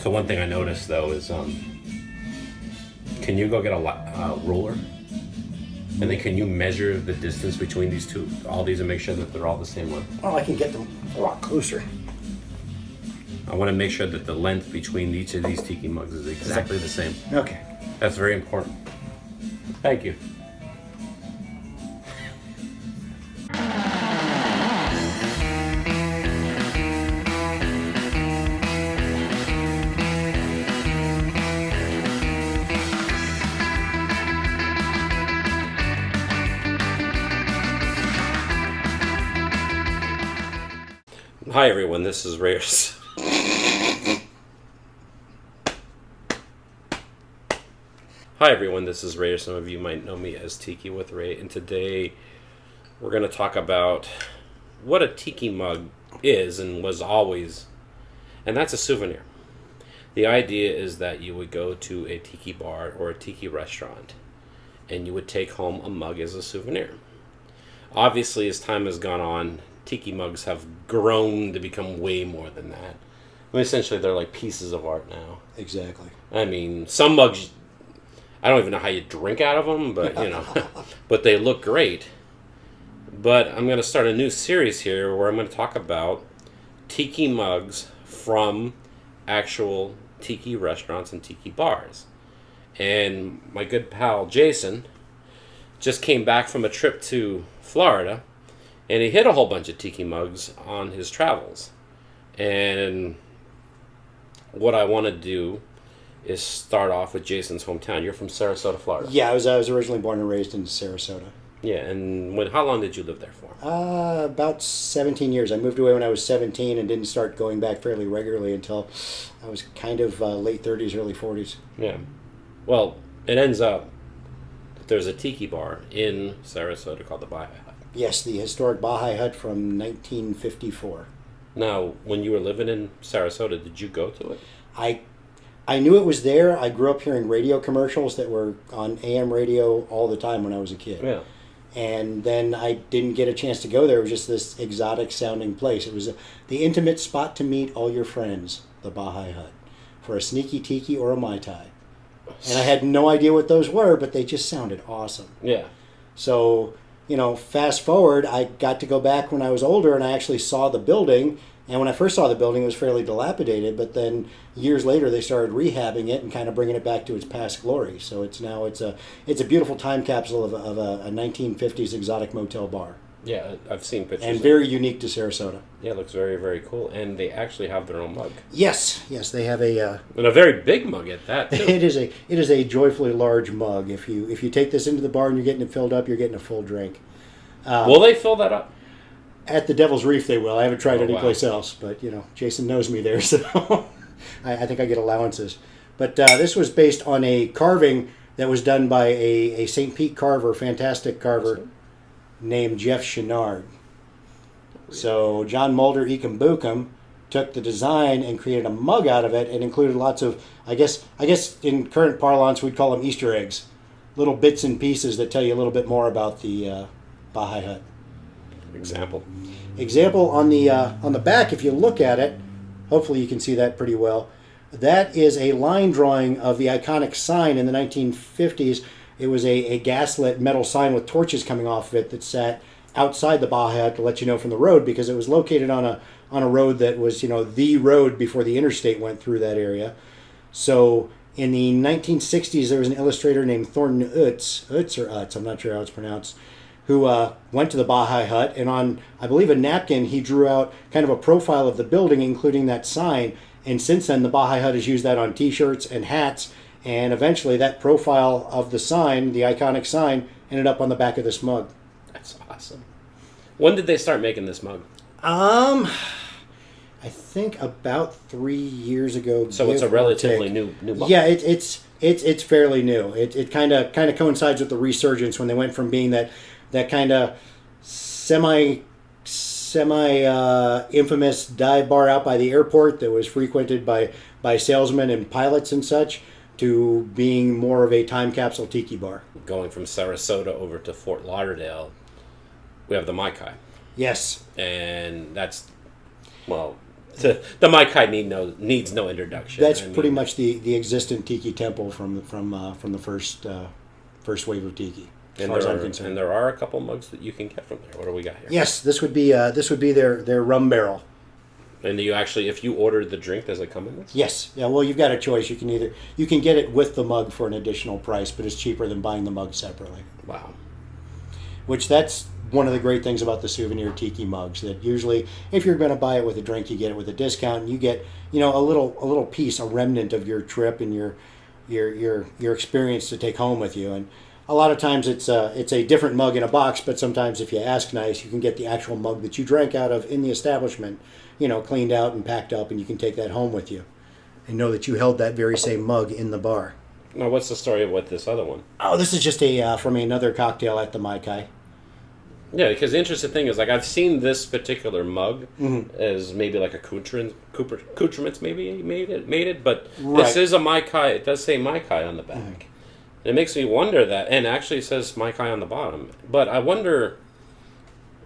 So one thing I noticed though is, can you go get a ruler, and then can you measure the distance between all these, and make sure that they're all the same length? Oh, I can get them a lot closer. I want to make sure that the length between each of these tiki mugs is exactly the same. Okay. That's very important. Thank you. Hi everyone, this is Ray. Hi everyone, this is Ray. Some of you might know me as Tiki with Ray, and today we're going to talk about what a tiki mug is and was always, and that's a souvenir. The idea is that you would go to a tiki bar or a tiki restaurant and you would take home a mug as a souvenir. Obviously, as time has gone on, tiki mugs have grown to become way more than that. I mean, essentially, they're like pieces of art now. Exactly. I mean, some mugs, I don't even know how you drink out of them, but, but they look great. But I'm going to start a new series here where I'm going to talk about tiki mugs from actual tiki restaurants and tiki bars. And my good pal Jason just came back from a trip to Florida, and he hit a whole bunch of tiki mugs on his travels. And what I want to do is start off with Jason's hometown. You're from Sarasota, Florida. Yeah, I was originally born and raised in Sarasota. Yeah, and how long did you live there for? About 17 years. I moved away when I was 17 and didn't start going back fairly regularly until I was kind of late 30s, early 40s. Yeah. Well, it ends up that there's a tiki bar in Sarasota called the Baha'i Hut. Yes, the historic Baha'i Hut from 1954. Now, when you were living in Sarasota, did you go to it? I knew it was there. I grew up hearing radio commercials that were on AM radio all the time when I was a kid. Yeah. And then I didn't get a chance to go there. It was just this exotic sounding place. It was the intimate spot to meet all your friends, the Baha'i Hut, for a sneaky tiki or a Mai Tai. And I had no idea what those were, but they just sounded awesome. Yeah. So, fast forward, I got to go back when I was older, and I actually saw the building. And when I first saw the building, it was fairly dilapidated, but then years later they started rehabbing it and kind of bringing it back to its past glory. So it's a beautiful time capsule of a 1950s exotic motel bar. Yeah, I've seen pictures. And very unique to Sarasota. Yeah, it looks very, very cool. And they actually have their own mug. Yes, they have a... and a very big mug at that, too. It is a joyfully large mug. If you take this into the bar and you're getting it filled up, you're getting a full drink. Will they fill that up? At the Devil's Reef, they will. I haven't tried anyplace wow. else, but Jason knows me there, so I think I get allowances. But this was based on a carving that was done by a St. Pete carver, fantastic carver, named Jeff Chenard. So John Mulder Ekambukum took the design and created a mug out of it, and included lots of, I guess in current parlance we'd call them Easter eggs, little bits and pieces that tell you a little bit more about the Baha'i Hut. Example on the back, if you look at it, hopefully you can see that pretty well. That is a line drawing of the iconic sign in the 1950s. It was a gaslit metal sign with torches coming off of it that sat outside the Baha'i Hut to let you know from the road, because it was located on a road that was the road before the interstate went through that area. So in the 1960s, there was an illustrator named Thornton Utz, I'm not sure how it's pronounced, who went to the Baha'i Hut, and on, I believe, a napkin, he drew out kind of a profile of the building, including that sign. And since then, the Baha'i Hut has used that on T-shirts and hats, and eventually that profile of the sign, the iconic sign, ended up on the back of this mug. That's awesome. When did they start making this mug? I think about 3 years ago. So it's a relatively new mug. Yeah, it's fairly new. It kind of coincides with the resurgence when they went from being that kind of semi infamous dive bar out by the airport that was frequented by salesmen and pilots and such, to being more of a time capsule tiki bar. Going from Sarasota over to Fort Lauderdale, we have the Mai Tai. Yes. And that's, The Mai Kai needs no introduction. That's pretty much the existent Tiki temple from the first wave of Tiki. As far as I'm concerned. And there are a couple mugs that you can get from there. What do we got here? Yes, this would be their rum barrel. And if you ordered the drink, does it come in this? Yes. Yeah. Well, you've got a choice. You can get it with the mug for an additional price, but it's cheaper than buying the mug separately. Wow. Which that's one of the great things about the Souvenir Tiki mugs. That usually, if you're going to buy it with a drink, you get it with a discount, and you get a little piece, a remnant of your trip and your experience to take home with you. And a lot of times it's a different mug in a box, but sometimes if you ask nice, you can get the actual mug that you drank out of in the establishment, cleaned out and packed up, and you can take that home with you and know that you held that very same mug in the bar. Now, what's the story with this other one? Oh, this is just from another cocktail at the Mai Kai. Yeah, because the interesting thing is, I've seen this particular mug as maybe like accoutrements maybe made it, but right. This is a Mai Kai. It does say Mai Kai on the back. It makes me wonder that, and actually it says Mai Kai on the bottom. But I wonder,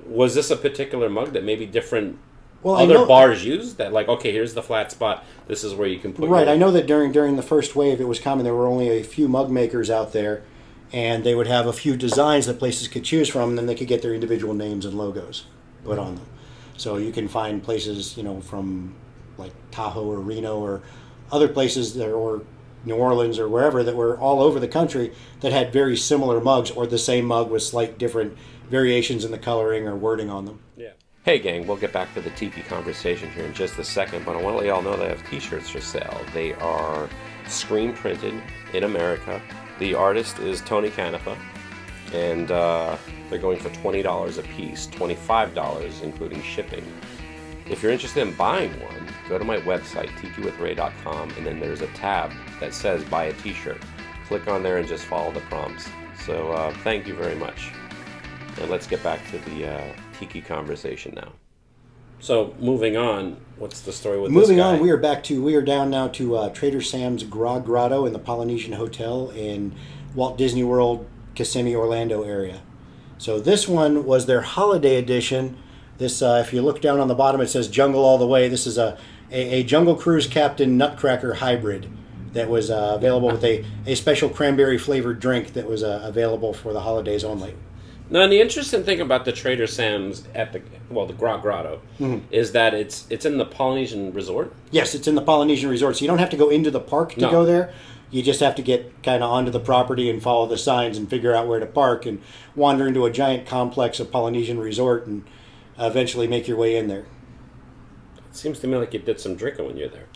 was this a particular mug that maybe different other bars used? That okay, here's the flat spot. This is where you can put. Right. I know that during the first wave, it was common. There were only a few mug makers out there, and they would have a few designs that places could choose from, and then they could get their individual names and logos put on them. So you can find places, from like Tahoe or Reno or other places or New Orleans or wherever that were all over the country that had very similar mugs or the same mug with slight different variations in the coloring or wording on them. Yeah. Hey gang, we'll get back to the Tiki conversation here in just a second, but I want to let y'all know they have t-shirts for sale. They are screen printed in America. The artist is Tony Canepa, and they're going for $20 a piece, $25 including shipping. If you're interested in buying one, go to my website, tikiwithray.com, and then there's a tab that says buy a t-shirt. Click on there and just follow the prompts. So thank you very much. And let's get back to the Tiki conversation now. So moving on, what's the story with this guy? Moving on, we are down now to Trader Sam's Grog Grotto in the Polynesian Hotel in Walt Disney World, Kissimmee, Orlando area. So this one was their holiday edition. This, if you look down on the bottom, it says Jungle All the Way. This is a Jungle Cruise Captain Nutcracker hybrid that was available with a special cranberry flavored drink that was available for the holidays only. Now, the interesting thing about the Trader Sam's at the Grog Grotto is that it's in the Polynesian resort. Yes, it's in the Polynesian resort, so you don't have to go into the park to go there. You just have to get kind of onto the property and follow the signs and figure out where to park and wander into a giant complex of Polynesian resort and eventually make your way in there. It seems to me like you did some drinking when you're there.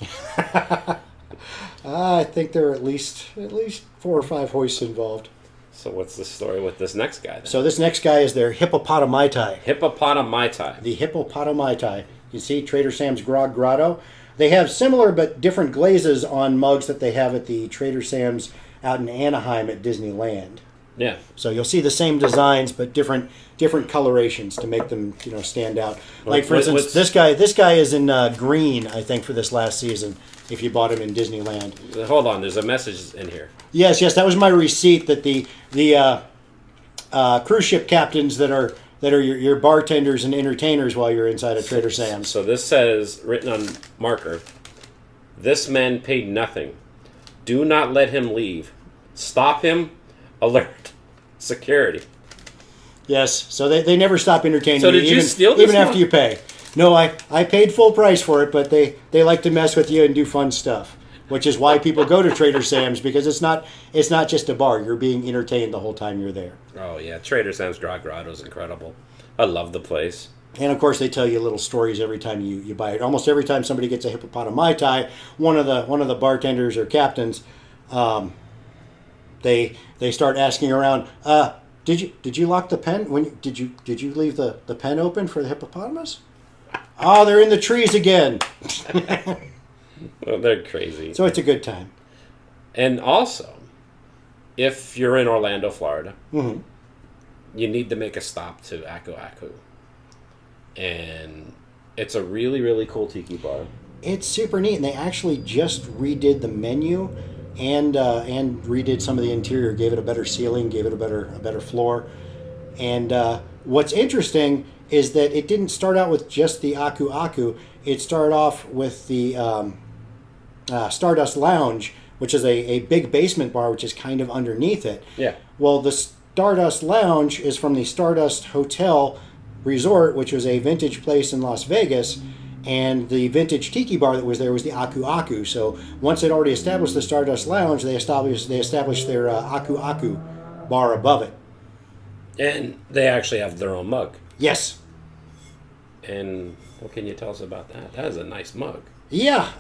I think there are at least 4 or 5 hoists involved. So what's the story with this next guy then? So this next guy is their Hippopotami Tide. Hippopotami Tide. The Hippopotami Tide. You see Trader Sam's Grog Grotto. They have similar but different glazes on mugs that they have at the Trader Sam's out in Anaheim at Disneyland. Yeah. So you'll see the same designs but different colorations to make them stand out. Like for instance, this guy is in green, I think, for this last season. If you bought him in Disneyland. Hold on, there's a message in here. Yes, that was my receipt that the cruise ship captains that are your bartenders and entertainers while you're inside of Trader Sam's. So this says, written on marker, "This man paid nothing. Do not let him leave. Stop him. Alert. Security." Yes, so they never stop entertaining you. So did you steal this even after you pay? No, I paid full price for it, but they like to mess with you and do fun stuff, which is why people go to Trader Sam's, because it's not just a bar. You're being entertained the whole time you're there. Oh yeah, Trader Sam's Grog Grotto is incredible. I love the place. And of course, they tell you little stories every time you buy it. Almost every time somebody gets a Hippopotami Tide, one of the bartenders or captains, they start asking around. Did you lock the pen? Did you leave the pen open for the hippopotamus? Oh, they're in the trees again. Well, they're crazy. So it's a good time. And also, if you're in Orlando, Florida, you need to make a stop to Aku Aku. And it's a really, really cool tiki bar. It's super neat, and they actually just redid the menu and redid some of the interior, gave it a better ceiling, gave it a better floor. And what's interesting is that it didn't start out with just the Aku Aku. It started off with the Stardust Lounge, which is a big basement bar, which is kind of underneath it. Yeah. Well, the Stardust Lounge is from the Stardust Hotel Resort, which was a vintage place in Las Vegas, and the vintage Tiki Bar that was there was the Aku Aku. So once they'd already established the Stardust Lounge, they established their Aku Aku bar above it. And they actually have their own mug. Yes. And what can you tell us about that? That is a nice mug. Yeah,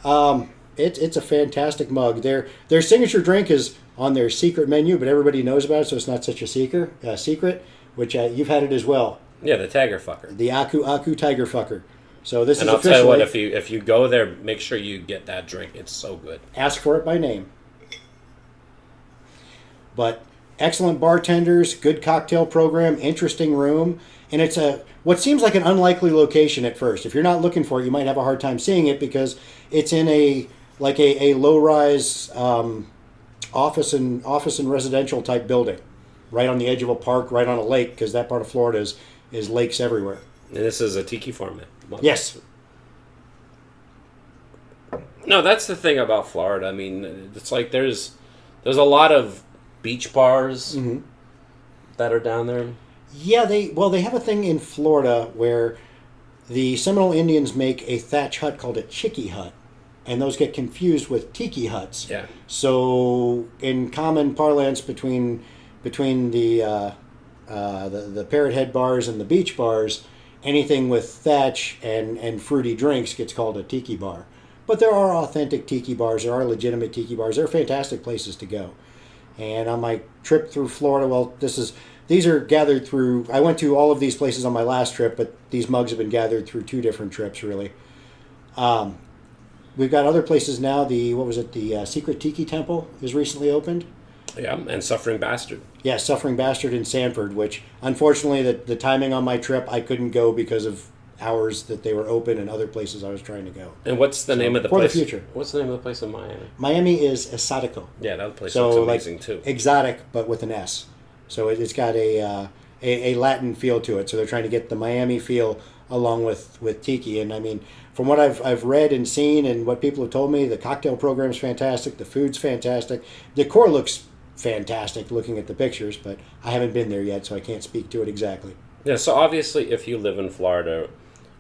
it's a fantastic mug. Their signature drink is on their secret menu, but everybody knows about it, so it's not such a secret. Which you've had it as well. Yeah, the Tiger Fucker. The Aku Aku Tiger Fucker. So this and is I'll officially. tell you what, if you go there, make sure you get that drink. It's so good. Ask for it by name. But excellent bartenders, good cocktail program, interesting room, and it's what seems like an unlikely location at first. If you're not looking for it, you might have a hard time seeing it because it's in a low-rise office and residential type building, right on the edge of a park, right on a lake, because that part of Florida is lakes everywhere. And this is a tiki format. Yes. No, that's the thing about Florida. I mean, it's like there's a lot of beach bars that are down there. Yeah, they have a thing in Florida where the Seminole Indians make a thatch hut called a chicky hut, and those get confused with tiki huts. Yeah. So in common parlance between the Parrot Head bars and the beach bars, anything with thatch and fruity drinks gets called a tiki bar. But there are authentic tiki bars. There are legitimate tiki bars. They're fantastic places to go. And on my trip through Florida, well, these are gathered through. I went to all of these places on my last trip, but these mugs have been gathered through 2 different trips, really. We've got other places now. The Secret Tiki Temple is recently opened. Yeah, and Suffering Bastard. Yeah, Suffering Bastard in Sanford, which unfortunately the timing on my trip, I couldn't go because of hours that they were open and other places I was trying to go. And what's the name of the place? For the future. What's the name of the place in Miami? Miami is Exotico. Yeah, that place looks amazing too. Exotic, but with an S. So it's got a Latin feel to it. So they're trying to get the Miami feel along with Tiki. And I mean, from what I've read and seen and what people have told me, the cocktail program's fantastic. The food's fantastic. The decor looks fantastic looking at the pictures, but I haven't been there yet, so I can't speak to it exactly. Yeah, so obviously if you live in Florida,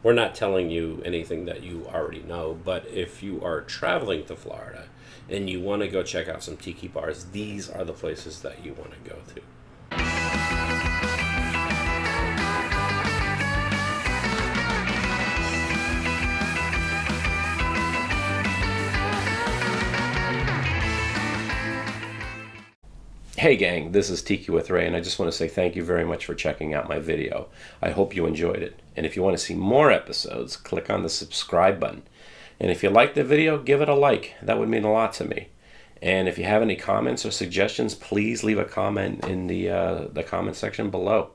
we're not telling you anything that you already know, but if you are traveling to Florida and you want to go check out some tiki bars, these are the places that you want to go to. Hey gang, this is Tiki with Ray, and I just want to say thank you very much for checking out my video. I hope you enjoyed it. And if you want to see more episodes, click on the subscribe button. And if you liked the video, give it a like. That would mean a lot to me. And if you have any comments or suggestions, please leave a comment in the comment section below.